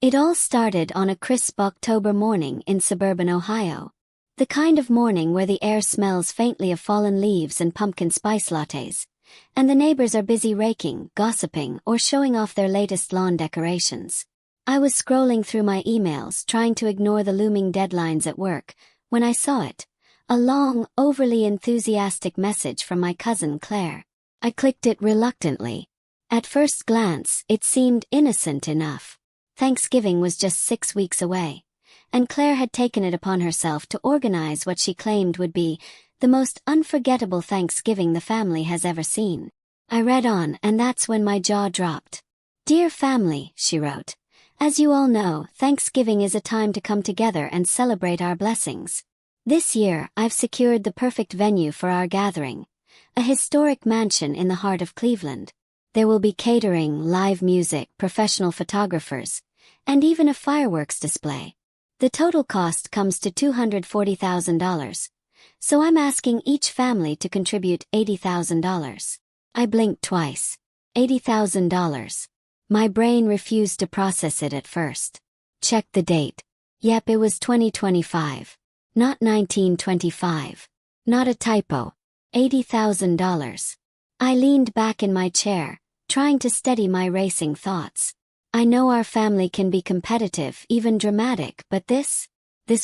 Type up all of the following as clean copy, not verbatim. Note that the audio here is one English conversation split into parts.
It all started on a crisp October morning in suburban Ohio. The kind of morning where the air smells faintly of fallen leaves and pumpkin spice lattes, and the neighbors are busy raking, gossiping, or showing off their latest lawn decorations. I was scrolling through my emails, trying to ignore the looming deadlines at work, when I saw it. A long, overly enthusiastic message from my cousin Claire. I clicked it reluctantly. At first glance, it seemed innocent enough. Thanksgiving was just 6 weeks away, and Claire had taken it upon herself to organize what she claimed would be the most unforgettable Thanksgiving the family has ever seen. I read on, and that's when my jaw dropped. "Dear family," she wrote, "as you all know, Thanksgiving is a time to come together and celebrate our blessings. This year, I've secured the perfect venue for our gathering, a historic mansion in the heart of Cleveland. There will be catering, live music, professional photographers, and even a fireworks display. The total cost comes to $240,000, so I'm asking each family to contribute $80,000. I blinked twice. $80,000. My brain refused to process it at first. Check the date. Yep, it was 2025. Not 1925. Not a typo. $80,000. I leaned back in my chair, trying to steady my racing thoughts. I know our family can be competitive, even dramatic, but this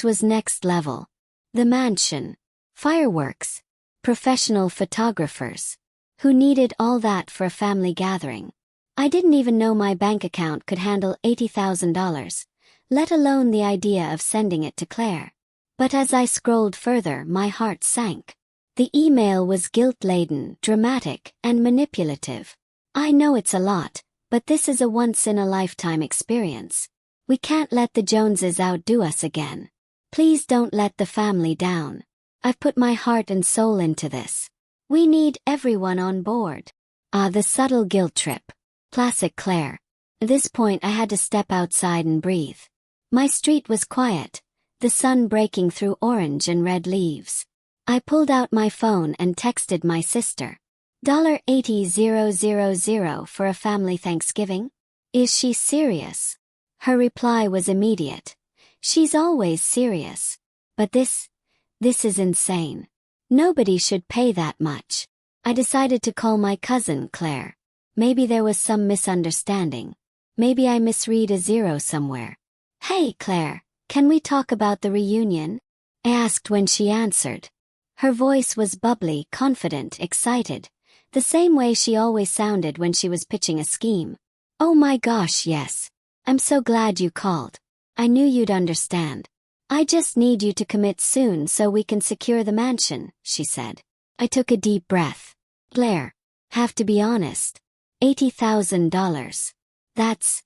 was next level. The mansion. Fireworks. Professional photographers. Who needed all that for a family gathering? I didn't even know my bank account could handle $80,000, let alone the idea of sending it to Claire. But as I scrolled further, my heart sank. The email was guilt-laden, dramatic, and manipulative. I know it's a lot, but this is a once-in-a-lifetime experience. We can't let the Joneses outdo us again. Please don't let the family down. I've put my heart and soul into this. We need everyone on board. The subtle guilt trip. Classic Claire. At this point I had to step outside and breathe. My street was quiet, the sun breaking through orange and red leaves. I pulled out my phone and texted my sister. $80,000 for a family Thanksgiving? Is she serious? Her reply was immediate. She's always serious. But this is insane. Nobody should pay that much. I decided to call my cousin Claire. Maybe there was some misunderstanding. Maybe I misread a zero somewhere. "Hey Claire, can we talk about the reunion?" I asked when she answered. Her voice was bubbly, confident, excited, the same way she always sounded when she was pitching a scheme. "Oh my gosh, yes. I'm so glad you called. I knew you'd understand. I just need you to commit soon so we can secure the mansion," she said. I took a deep breath. "Claire, have to be honest. $80,000. That's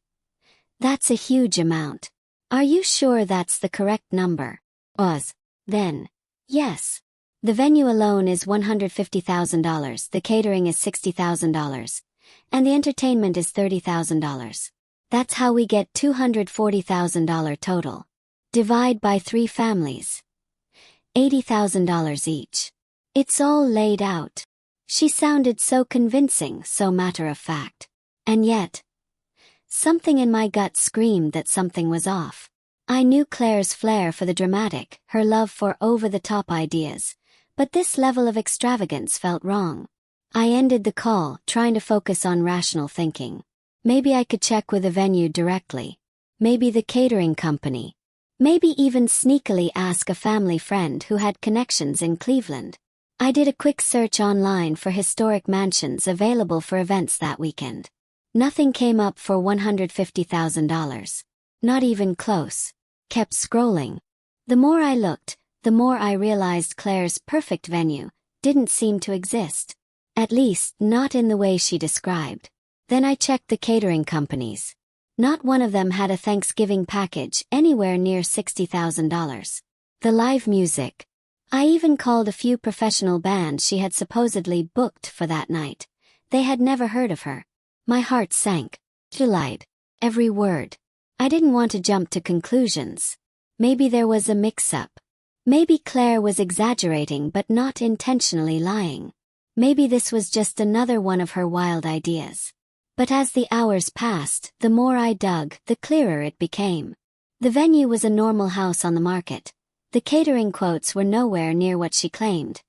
a huge amount. Are you sure that's the correct number?" Then, yes. The venue alone is $150,000, the catering is $60,000, and the entertainment is $30,000. That's how we get $240,000 total. Divide by 3 families. $80,000 each. It's all laid out. She sounded so convincing, so matter-of-fact. And yet, something in my gut screamed that something was off. I knew Claire's flair for the dramatic, her love for over-the-top ideas, but this level of extravagance felt wrong. I ended the call, trying to focus on rational thinking. Maybe I could check with the venue directly. Maybe the catering company. Maybe even sneakily ask a family friend who had connections in Cleveland. I did a quick search online for historic mansions available for events that weekend. Nothing came up for $150,000. Not even close. Kept scrolling. The more I looked, the more I realized Claire's perfect venue didn't seem to exist. At least, not in the way she described. Then I checked the catering companies. Not one of them had a Thanksgiving package anywhere near $60,000. The live music. I even called a few professional bands she had supposedly booked for that night. They had never heard of her. My heart sank. She lied. Every word. I didn't want to jump to conclusions. Maybe there was a mix-up. Maybe Claire was exaggerating but not intentionally lying. Maybe this was just another one of her wild ideas. But as the hours passed, the more I dug, the clearer it became. The venue was a normal house on the market. The catering quotes were nowhere near what she claimed,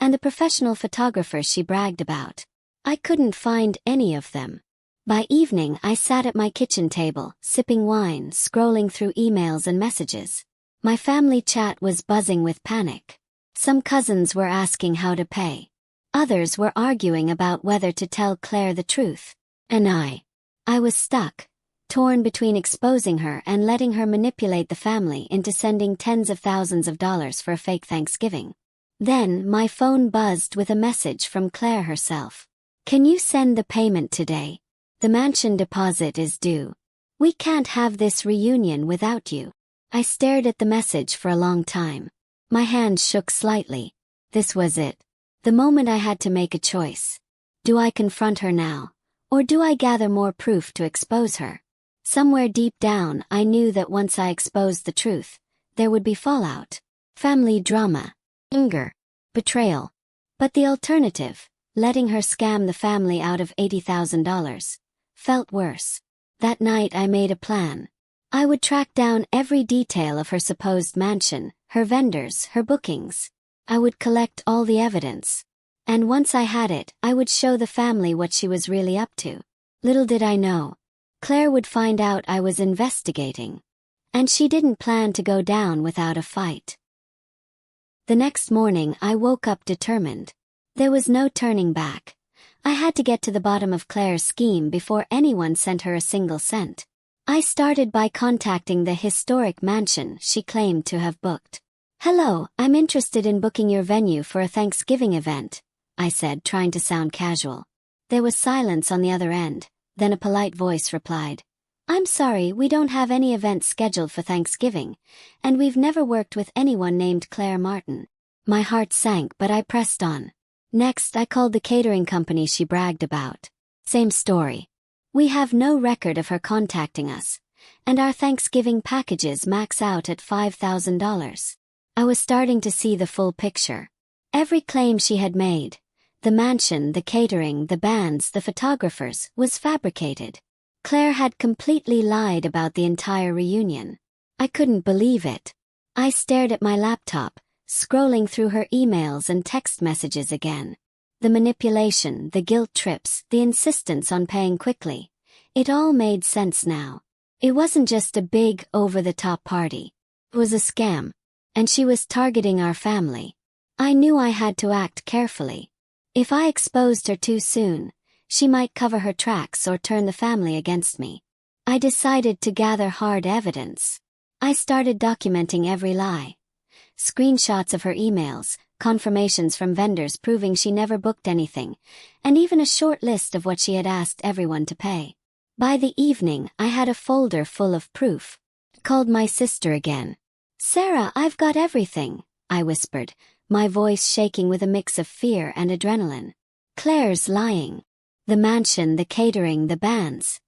and the professional photographers she bragged about, I couldn't find any of them. By evening, I sat at my kitchen table, sipping wine, scrolling through emails and messages. My family chat was buzzing with panic. Some cousins were asking how to pay. Others were arguing about whether to tell Claire the truth. And I was stuck, torn between exposing her and letting her manipulate the family into sending tens of thousands of dollars for a fake Thanksgiving. Then, my phone buzzed with a message from Claire herself. "Can you send the payment today? The mansion deposit is due. We can't have this reunion without you." I stared at the message for a long time. My hands shook slightly. This was it. The moment I had to make a choice. Do I confront her now, or do I gather more proof to expose her? Somewhere deep down, I knew that once I exposed the truth, there would be fallout. Family drama. Anger. Betrayal. But the alternative, letting her scam the family out of $80,000, felt worse. That night I made a plan. I would track down every detail of her supposed mansion, her vendors, her bookings. I would collect all the evidence. And once I had it, I would show the family what she was really up to. Little did I know, Claire would find out I was investigating. And she didn't plan to go down without a fight. The next morning I woke up determined. There was no turning back. I had to get to the bottom of Claire's scheme before anyone sent her a single cent. I started by contacting the historic mansion she claimed to have booked. "Hello, I'm interested in booking your venue for a Thanksgiving event," I said, trying to sound casual. There was silence on the other end, then a polite voice replied, "I'm sorry, we don't have any events scheduled for Thanksgiving, and we've never worked with anyone named Claire Martin." My heart sank, but I pressed on. Next, I called the catering company she bragged about. Same story. "We have no record of her contacting us, and our Thanksgiving packages max out at $5,000. I was starting to see the full picture. Every claim she had made, the mansion, the catering, the bands, the photographers, was fabricated. Claire had completely lied about the entire reunion. I couldn't believe it. I stared at my laptop, scrolling through her emails and text messages again. The manipulation, the guilt trips, the insistence on paying quickly. It all made sense now. It wasn't just a big, over-the-top party. It was a scam. And she was targeting our family. I knew I had to act carefully. If I exposed her too soon, she might cover her tracks or turn the family against me. I decided to gather hard evidence. I started documenting every lie. Screenshots of her emails, confirmations from vendors proving she never booked anything, and even a short list of what she had asked everyone to pay. By the evening, I had a folder full of proof. I called my sister again. "Sarah, I've got everything," I whispered, my voice shaking with a mix of fear and adrenaline. "Claire's lying. The mansion, the catering, the bands.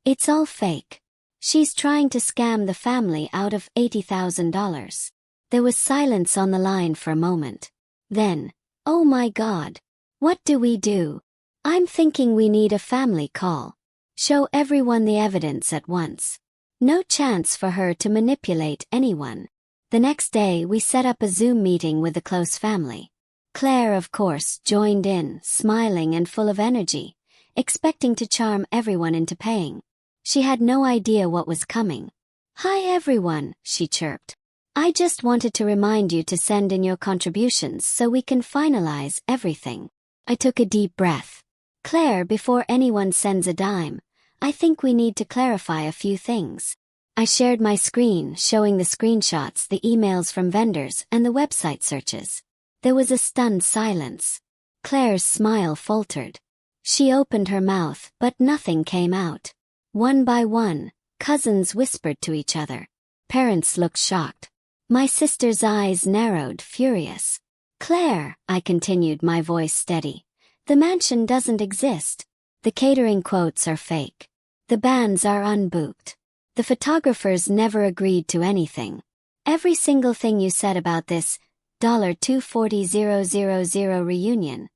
It's all fake. She's trying to scam the family out of $80,000. There was silence on the line for a moment. Then, "Oh my God. What do we do?" "I'm thinking we need a family call. Show everyone the evidence at once. No chance for her to manipulate anyone." The next day we set up a Zoom meeting with the close family. Claire, of course, joined in, smiling and full of energy, expecting to charm everyone into paying. She had no idea what was coming. "Hi everyone," she chirped. "I just wanted to remind you to send in your contributions so we can finalize everything." I took a deep breath. "Claire, before anyone sends a dime, I think we need to clarify a few things." I shared my screen, showing the screenshots, the emails from vendors, and the website searches. There was a stunned silence. Claire's smile faltered. She opened her mouth, but nothing came out. One by one, cousins whispered to each other. Parents looked shocked. My sister's eyes narrowed, furious. "Claire," I continued, my voice steady, "the mansion doesn't exist. The catering quotes are fake. The bands are unbooked. The photographers never agreed to anything. Every single thing you said about this $240,000 reunion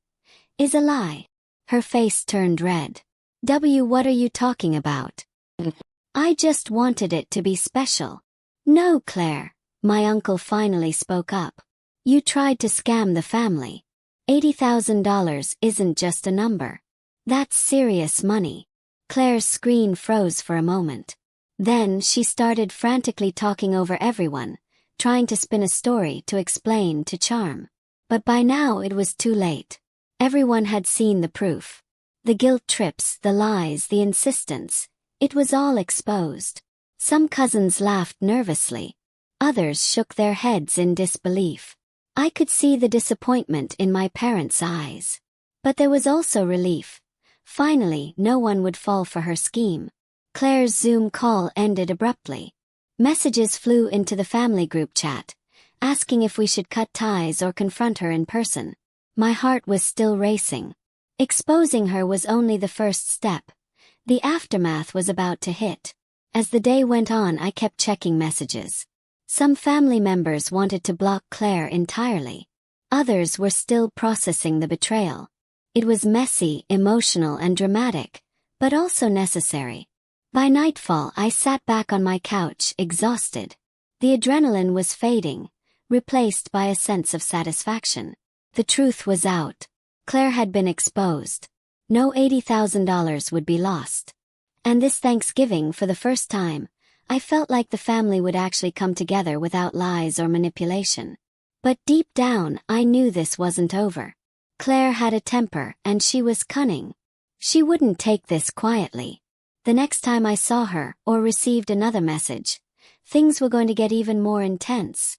is a lie." Her face turned red. What are you talking about? I just wanted it to be special. No, Claire, my uncle finally spoke up. You tried to scam the family. $80,000 isn't just a number. That's serious money. Claire's screen froze for a moment. Then she started frantically talking over everyone, trying to spin a story to explain to charm. But by now it was too late. Everyone had seen the proof. The guilt trips, the lies, the insistence. It was all exposed. Some cousins laughed nervously. Others shook their heads in disbelief. I could see the disappointment in my parents' eyes. But there was also relief. Finally, no one would fall for her scheme. Claire's Zoom call ended abruptly. Messages flew into the family group chat, asking if we should cut ties or confront her in person. My heart was still racing. Exposing her was only the first step. The aftermath was about to hit. As the day went on, I kept checking messages. Some family members wanted to block Claire entirely. Others were still processing the betrayal. It was messy, emotional, and dramatic, but also necessary. By nightfall, I sat back on my couch, exhausted. The adrenaline was fading, replaced by a sense of satisfaction. The truth was out. Claire had been exposed. No $80,000 would be lost. And this Thanksgiving, for the first time, I felt like the family would actually come together without lies or manipulation. But deep down, I knew this wasn't over. Claire had a temper, and she was cunning. She wouldn't take this quietly. The next time I saw her, or received another message, things were going to get even more intense.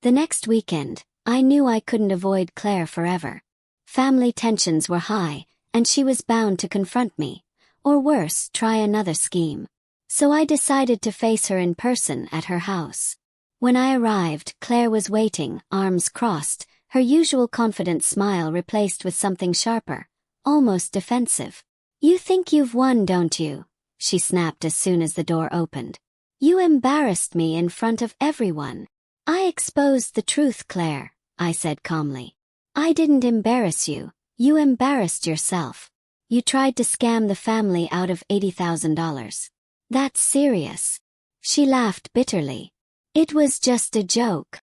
The next weekend, I knew I couldn't avoid Claire forever. Family tensions were high, and she was bound to confront me, or worse, try another scheme. So I decided to face her in person at her house. When I arrived, Claire was waiting, arms crossed, her usual confident smile replaced with something sharper, almost defensive. "You think you've won, don't you?" she snapped as soon as the door opened. "You embarrassed me in front of everyone." "I exposed the truth, Claire," I said calmly. "I didn't embarrass you, you embarrassed yourself. You tried to scam the family out of $80,000. That's serious." She laughed bitterly. "It was just a joke.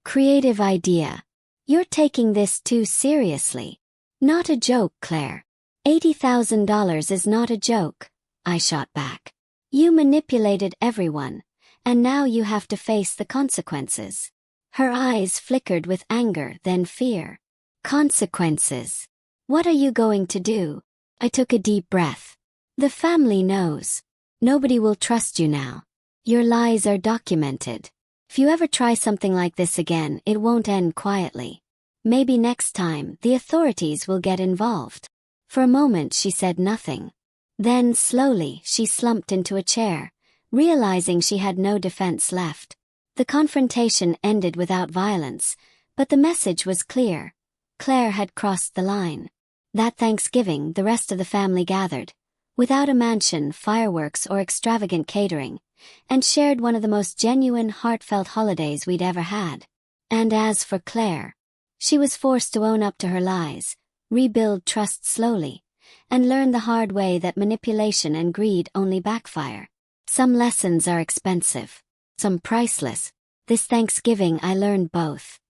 Creative idea. You're taking this too seriously." "Not a joke, Claire. $80,000 is not a joke," I shot back. "You manipulated everyone, and now you have to face the consequences." Her eyes flickered with anger, then fear. "Consequences? What are you going to do?" I took a deep breath. "The family knows. Nobody will trust you now. Your lies are documented. If you ever try something like this again, it won't end quietly. Maybe next time, the authorities will get involved." For a moment she said nothing. Then, slowly, she slumped into a chair, realizing she had no defense left. The confrontation ended without violence, but the message was clear. Claire had crossed the line. That Thanksgiving, the rest of the family gathered, without a mansion, fireworks, or extravagant catering, and shared one of the most genuine, heartfelt holidays we'd ever had. And as for Claire, she was forced to own up to her lies, rebuild trust slowly, and learn the hard way that manipulation and greed only backfire. Some lessons are expensive, some priceless. This Thanksgiving I learned both.